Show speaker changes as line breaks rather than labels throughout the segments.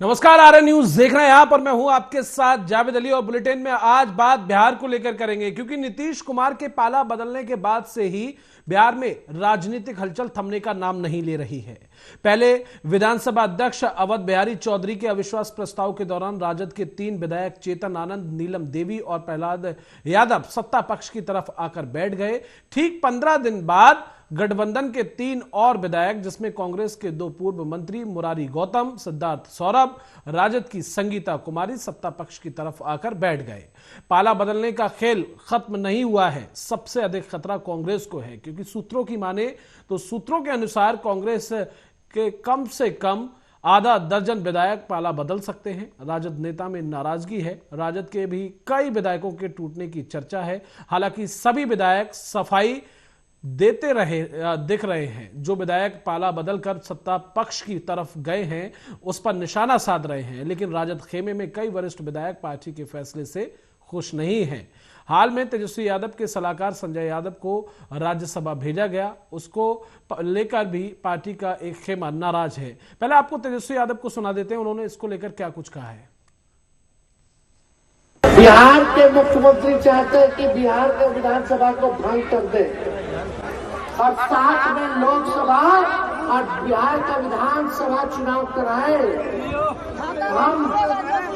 नमस्कार, RN news देख रहे हैं। यहां पर मैं हूं आपके साथ जावेद अली और बुलेटिन में आज बात बिहार को लेकर करेंगे, क्योंकि नीतीश कुमार के पाला बदलने के बाद से ही बिहार में राजनीतिक हलचल थमने का नाम नहीं ले रही है। पहले विधानसभा अध्यक्ष अवध बिहारी चौधरी के अविश्वास प्रस्ताव के दौरान राजद के 3 विधायक चेतन आनंद, नीलम देवी और प्रहलाद यादव सत्ता पक्ष की तरफ आकर बैठ गए। ठीक 15 दिन बाद गठबंधन के 3 और विधायक, जिसमें कांग्रेस के 2 पूर्व मंत्री मुरारी गौतम, सिद्धार्थ सौरभ, राजद की संगीता कुमारी सत्ता पक्ष की तरफ आकर बैठ गए। पाला बदलने का खेल खत्म नहीं हुआ है। सबसे अधिक खतरा कांग्रेस को है, क्योंकि सूत्रों की माने तो सूत्रों के अनुसार कांग्रेस के कम से कम आधा दर्जन विधायक पाला बदल सकते हैं। राजद नेता में नाराजगी है। राजद के भी कई विधायकों के टूटने की चर्चा है। हालांकि सभी विधायक सफाई देते दिख रहे हैं। जो विधायक पाला बदलकर सत्ता पक्ष की तरफ गए हैं उस पर निशाना साध रहे हैं, लेकिन राजद खेमे में कई वरिष्ठ विधायक पार्टी के फैसले से खुश नहीं हैं। हाल में तेजस्वी यादव के सलाहकार संजय यादव को राज्यसभा भेजा गया, उसको लेकर भी पार्टी का एक खेमा नाराज है। पहले आपको तेजस्वी यादव को सुना देते हैं, उन्होंने इसको लेकर क्या कुछ कहा है।
बिहार के मुख्यमंत्री चाहते हैं कि बिहार के विधानसभा को भंग कर दे और साथ में लोकसभा और बिहार का विधानसभा चुनाव कराए। हम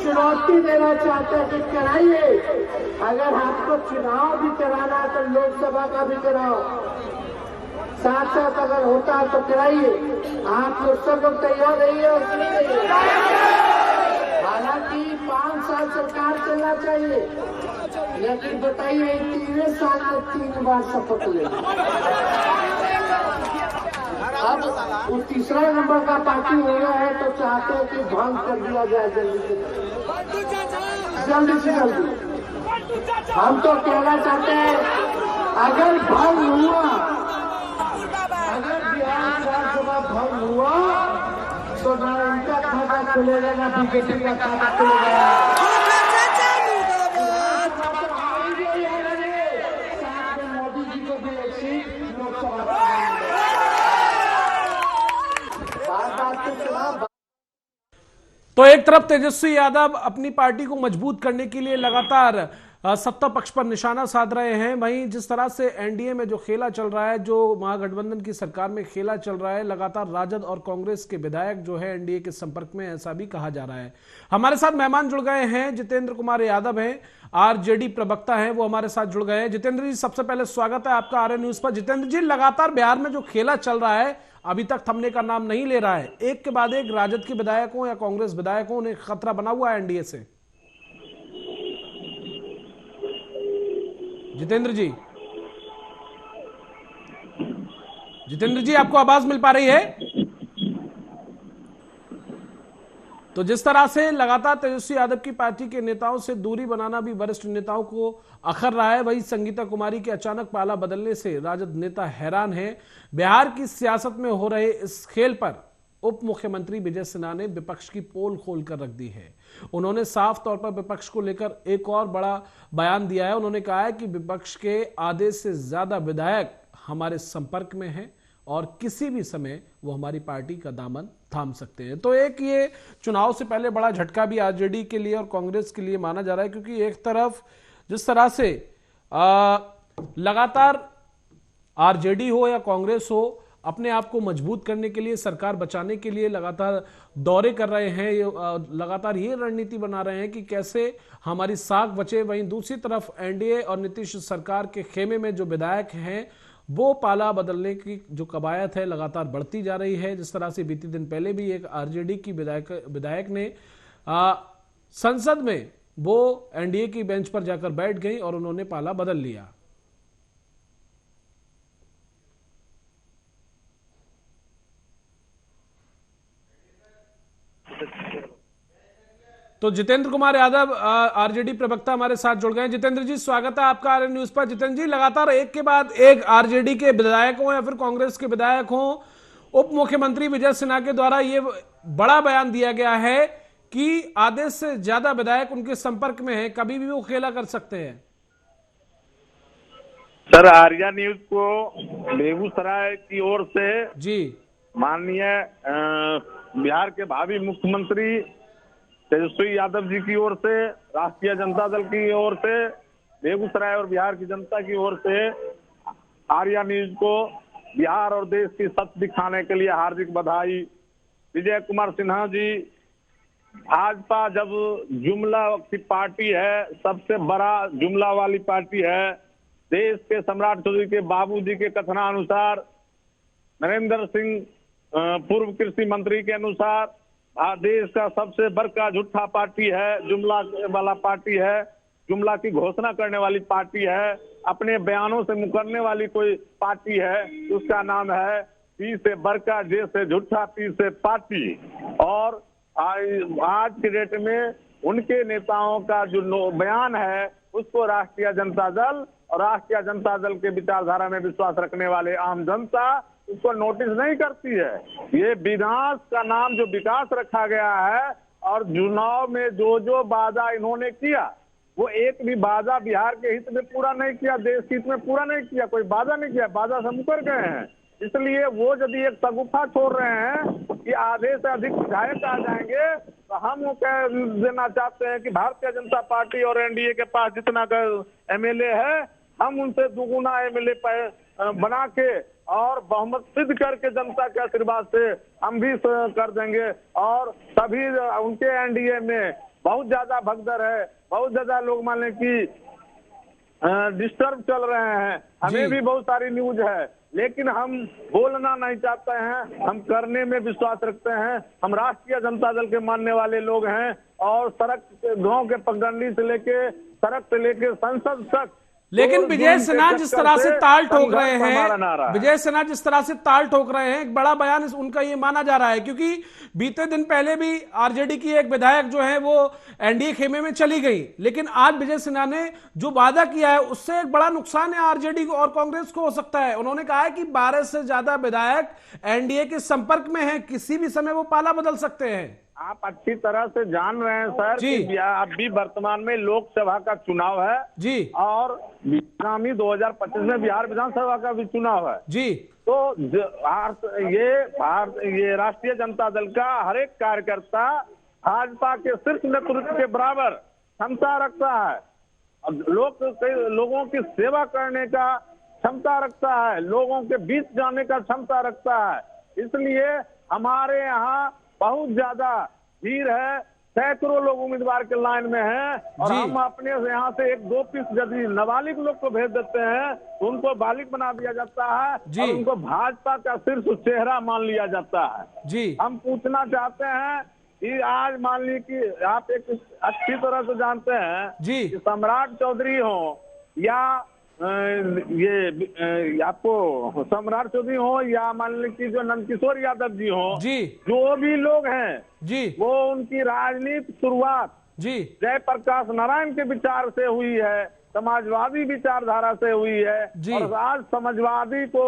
चुनौती देना चाहते हैं कि कराइए। अगर आपको चुनाव भी कराना है तो लोकसभा का भी कराओ, साथ साथ अगर होता है तो कराइए। आप लोग सब लोग तैयार रहिए और सुनिए। हालांकि 5 साल सरकार चलना चाहिए, लेकिन बताइए 3वें साल में 3 बार शपथ ले। अब वो तीसरा नंबर का पार्टी हो गया है तो चाहते हैं कि भंग कर दिया जाए जल्दी से जल्दी। हम तो कहना चाहते हैं, अगर भंग हुआ, अगर बिहार विधानसभा भंग हुआ तो ना उनका खाता खुलेगा ना बीजेपी का खाता खुलेगा। मोदी जी को भी एक सीट लोकसभा।
तो एक तरफ तेजस्वी यादव अपनी पार्टी को मजबूत करने के लिए लगातार सत्ता पक्ष पर निशाना साध रहे हैं, वहीं जिस तरह से एनडीए में जो खेला चल रहा है, जो महागठबंधन की सरकार में खेला चल रहा है, लगातार राजद और कांग्रेस के विधायक जो है एनडीए के संपर्क में, ऐसा भी कहा जा रहा है। हमारे साथ मेहमान जुड़ गए हैं, जितेंद्र कुमार यादव हैं, आरजेडी प्रवक्ता हैं, वो हमारे साथ जुड़ गए हैं। जितेंद्र जी, सबसे पहले स्वागत है आपका आरएन न्यूज पर। जितेंद्र जी, लगातार बिहार में जो खेला चल रहा है अभी तक थमने का नाम नहीं ले रहा है। एक के बाद एक राजद के विधायकों या कांग्रेस विधायकों ने खतरा बना हुआ है एनडीए से। जितेंद्र जी, जितेंद्र जी, आपको आवाज मिल पा रही है? तो जिस तरह से लगातार तेजस्वी यादव की पार्टी के नेताओं से दूरी बनाना भी वरिष्ठ नेताओं को अखर रहा है, वही संगीता कुमारी के अचानक पाला बदलने से राजद नेता हैरान हैं। बिहार की सियासत में हो रहे इस खेल पर उप मुख्यमंत्री विजय सिन्हा ने विपक्ष की पोल खोलकर रख दी है। उन्होंने साफ तौर पर विपक्ष को लेकर एक और बड़ा बयान दिया है। उन्होंने कहा है कि विपक्ष के आधे से ज्यादा विधायक हमारे संपर्क में हैं और किसी भी समय वो हमारी पार्टी का दामन थाम सकते हैं। तो एक ये चुनाव से पहले बड़ा झटका भी आरजेडी के लिए और कांग्रेस के लिए माना जा रहा है, क्योंकि एक तरफ जिस तरह से लगातार आरजेडी हो या कांग्रेस हो, अपने आप को मजबूत करने के लिए, सरकार बचाने के लिए लगातार दौरे कर रहे हैं, लगातार ये रणनीति बना रहे हैं कि कैसे हमारी साख बचे। वहीं दूसरी तरफ एनडीए और नीतीश सरकार के खेमे में जो विधायक हैं वो पाला बदलने की जो कवायद है लगातार बढ़ती जा रही है। जिस तरह से बीते दिन पहले भी एक आरजेडी की विधायक ने संसद में वो एनडीए की बेंच पर जाकर बैठ गई और उन्होंने पाला बदल लिया। तो जितेंद्र कुमार यादव आरजेडी प्रवक्ता हमारे साथ जुड़ गए। जितेंद्र जी, स्वागत है आपका आरएन न्यूज पर। जितेंद्र जी, लगातार एक के बाद एक आरजेडी के विधायक हो या फिर कांग्रेस के विधायक हो, उप मुख्यमंत्री विजय सिन्हा के द्वारा ये बड़ा बयान दिया गया है कि आधे से ज्यादा विधायक उनके संपर्क में हैं, कभी भी वो खेला कर सकते हैं।
सर, आर्या न्यूज को बेगूसराय की ओर से
जी
माननीय बिहार के भावी मुख्यमंत्री तेजस्वी यादव जी की ओर से, राष्ट्रीय जनता दल की ओर से, बेगूसराय और बिहार की जनता की ओर से आर्या न्यूज को बिहार और देश की सच दिखाने के लिए हार्दिक बधाई। विजय कुमार सिन्हा जी, भाजपा जब जुमला की पार्टी है, सबसे बड़ा जुमला वाली पार्टी है। देश के सम्राट चौधरी के बाबूजी के कथनानुसार, नरेंद्र सिंह पूर्व कृषि मंत्री के अनुसार, देश का सबसे बड़का झूठा पार्टी है, जुमला वाला पार्टी है, जुमला की घोषणा करने वाली पार्टी है, अपने बयानों से मुकरने वाली कोई पार्टी है, उसका नाम है पी से बड़का, जे से झूठा, पी से पार्टी। और आज के डेट में उनके नेताओं का जो बयान है उसको राष्ट्रीय जनता दल और राष्ट्रीय जनता दल के विचारधारा में विश्वास रखने वाले आम जनता उसको नोटिस नहीं करती है। ये विनाश का नाम जो विकास रखा गया है, और चुनाव में जो जो वादा इन्होंने किया वो एक भी वादा बिहार के हित में पूरा नहीं किया, देश के हित में पूरा नहीं किया, कोई वादा नहीं किया, वादा से मुकर गए हैं। इसलिए वो यदि एक शगुफा छोड़ रहे हैं कि आधे से अधिक विधायक आ जाएंगे, तो हम वो कह देना चाहते हैं कि भारतीय जनता पार्टी और एनडीए के पास जितना एमएलए है, हम उनसे दुगुना एमएलए बना के और बहुमत सिद्ध करके जनता के आशीर्वाद से हम भी कर देंगे। और तभी उनके एनडीए में बहुत ज्यादा भगदड़ है, बहुत ज्यादा लोग मान लें कि डिस्टर्ब चल रहे हैं, हमें भी बहुत सारी न्यूज है, लेकिन हम बोलना नहीं चाहते हैं, हम करने में विश्वास रखते हैं। हम राष्ट्रीय जनता दल के मानने वाले लोग हैं, और सड़क गांव के पगडंडी से लेके सड़क से लेके संसद तक।
लेकिन विजय सिन्हा जिस तरह से ताल ठोक रहे हैं, विजय सिन्हा जिस तरह से ताल ठोक रहे हैं, एक बड़ा बयान उनका ये माना जा रहा है, क्योंकि बीते दिन पहले भी आरजेडी की एक विधायक जो है वो एनडीए खेमे में चली गई, लेकिन आज विजय सिन्हा ने जो वादा किया है उससे एक बड़ा नुकसान है आरजेडी को और कांग्रेस को हो सकता है। उन्होंने कहा है कि 12 से ज्यादा विधायक एनडीए के संपर्क में हैं, किसी भी समय वो पाला बदल सकते हैं।
आप अच्छी तरह से जान रहे हैं सर कि अभी वर्तमान में लोकसभा का चुनाव है जी, और आगामी 2025 में बिहार विधानसभा का भी चुनाव है जी। तो ये राष्ट्रीय जनता दल का हर एक कार्यकर्ता भाजपा के शीर्ष नेतृत्व के बराबर क्षमता रखता है, लोगों की सेवा करने का क्षमता रखता है, लोगों के बीच जाने का क्षमता रखता है। इसलिए हमारे यहाँ बहुत ज्यादा भीड़ है, सैकड़ों लोग उम्मीदवार के लाइन में हैं, और हम अपने यहाँ से 1-2 पीस यदि नाबालिग लोग को भेज देते हैं तो उनको बालिग बना दिया जाता है और उनको भाजपा का शीर्ष चेहरा मान लिया जाता है जी। हम पूछना चाहते हैं कि आज मान ली कि आप एक अच्छी तरह से जानते हैं जी, कि सम्राट चौधरी हो या ये आपको सम्राट चौधरी हो या मान लीजिए जो नंदकिशोर यादव जी हो जी, जो भी लोग हैं जी, वो उनकी राजनीतिक शुरुआत जी जयप्रकाश नारायण के विचार से हुई है, समाजवादी विचारधारा से हुई है। और आज समाजवादी को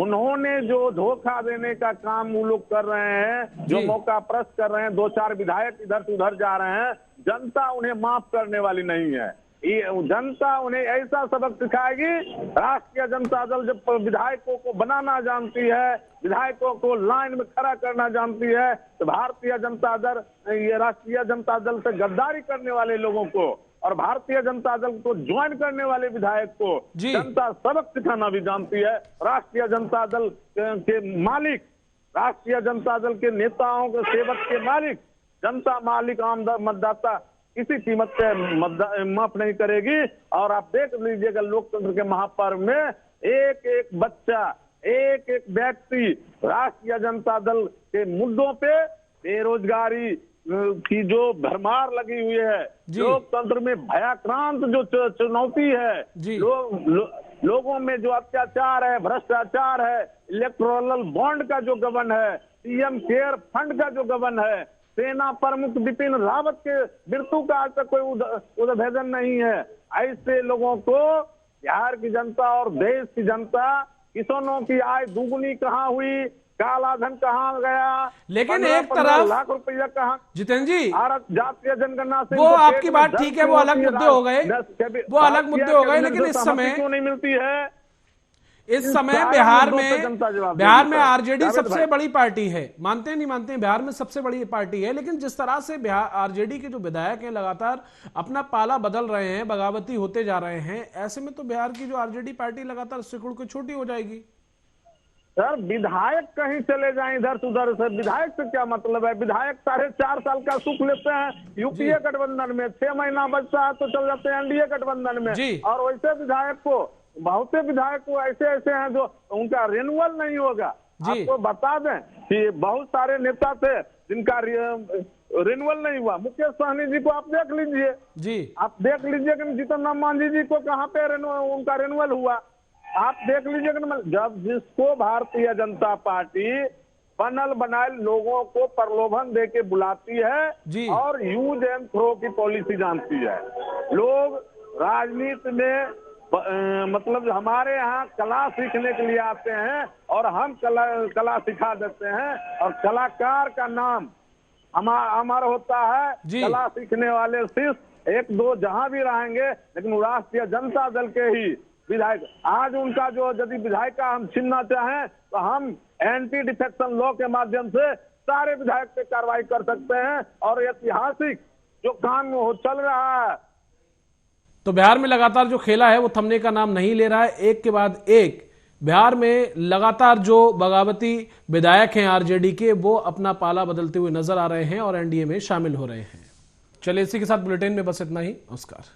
उन्होंने जो धोखा देने का काम वो लोग कर रहे हैं, जो मौका प्रस्त कर रहे हैं, 2-4 विधायक इधर से उधर जा रहे हैं, जनता उन्हें माफ करने वाली नहीं है। जनता उन्हें ऐसा सबक सिखाएगी। राष्ट्रीय जनता दल जब विधायकों को बनाना जानती है, विधायकों को लाइन में खड़ा करना जानती है, तो भारतीय जनता दल ये राष्ट्रीय जनता दल से गद्दारी करने वाले लोगों को और भारतीय जनता दल को ज्वाइन करने वाले विधायक को जनता सबक सिखाना भी जानती है। राष्ट्रीय जनता दल के मालिक, राष्ट्रीय जनता दल के नेताओं के सेवक के मालिक, जनता मालिक आम मतदाता किसी कीमत पे माफ नहीं करेगी। और आप देख लीजिएगा लोकतंत्र के महापर्व में एक एक बच्चा, एक एक व्यक्ति राष्ट्रीय जनता दल के मुद्दों पे, बेरोजगारी की जो भरमार लगी हुई है, लोकतंत्र में भयाक्रांत जो चुनौती है, लोगों में जो अत्याचार है, भ्रष्टाचार है, इलेक्टोरल बॉन्ड का जो गबन है, सीएम केयर फंड का जो गबन है, सेना प्रमुख बिपिन रावत के मृत्यु का आज तक कोई उद्भेदन नहीं है। ऐसे लोगों को बिहार की जनता और देश की जनता, किसानों की आय दुगुनी कहाँ हुई, काला धन कहाँ गया,
लेकिन एक तरफ
लाख रुपया कहाँ,
जितेंद्र जी
भारत जातीय जनगणना से
वो आपकी बात ठीक है, वो अलग मुद्दे हो गए, वो अलग मुद्दे हो गए, लेकिन इस समय
क्यों नहीं मिलती है?
इस समय
सारे
बिहार
मुद्दों पे जनता जवाब
में
देगी।
आरजेडी
जावेद
सबसे
भाई।
बड़ी पार्टी है, मानते हैं नहीं मानते हैं, बिहार में सबसे बड़ी पार्टी है, लेकिन जिस तरह से बिहार आरजेडी के जो विधायक हैं लगातार अपना पाला बदल रहे हैं, बगावती होते जा रहे हैं, ऐसे में तो बिहार की जो आरजेडी पार्टी लगातार सिकुड़ के छोटी हो जाएगी।
सर विधायक कहीं चले जाएं इधर से उधर से, विधायक से क्या मतलब है? विधायक 4.5 साल का सुख लेते हैं यूपीए गठबंधन में, 6 महीना बचता है तो चल जाते हैं एनडीए गठबंधन में।
जी।
और वैसे विधायक को, बहुत से विधायक को ऐसे हैं जो उनका रिन्यूअल नहीं होगा।
जी।
आपको बता दें कि बहुत सारे नेता थे जिनका रिन्यूअल नहीं हुआ। मुकेश सहनी जी को आप देख लीजिए,
जी
आप देख लीजिए कि जीतन राम मांझी जी को कहाँ पे उनका रिन्यूअल हुआ। आप देख लीजिए कि जब जिसको भारतीय जनता पार्टी बनल बनाए लोगों को प्रलोभन दे के बुलाती
जी।
है और यूज एंड थ्रो की पॉलिसी जानती है। लोग राजनीति में मतलब हमारे यहाँ कला सीखने के लिए आते हैं और हम कला सिखा देते हैं, और कलाकार का नाम हमारा होता है।
जी।
कला सीखने वाले सिर्फ 1-2 जहां भी रहेंगे, लेकिन राष्ट्रीय जनता दल के ही विधायक। आज उनका जो यदि विधायक का हम छीनना चाहें तो हम एंटी डिफेक्शन लॉ के माध्यम से सारे विधायक पे कार्रवाई कर सकते हैं, और ऐतिहासिक जो काम हो चल रहा है।
तो बिहार में लगातार जो खेला है वो थमने का नाम नहीं ले रहा है। एक के बाद एक बिहार में लगातार जो बगावती विधायक हैं आरजेडी के, वो अपना पाला बदलते हुए नजर आ रहे हैं और एनडीए में शामिल हो रहे हैं। चलिए इसी के साथ बुलेटिन में बस इतना ही। नमस्कार।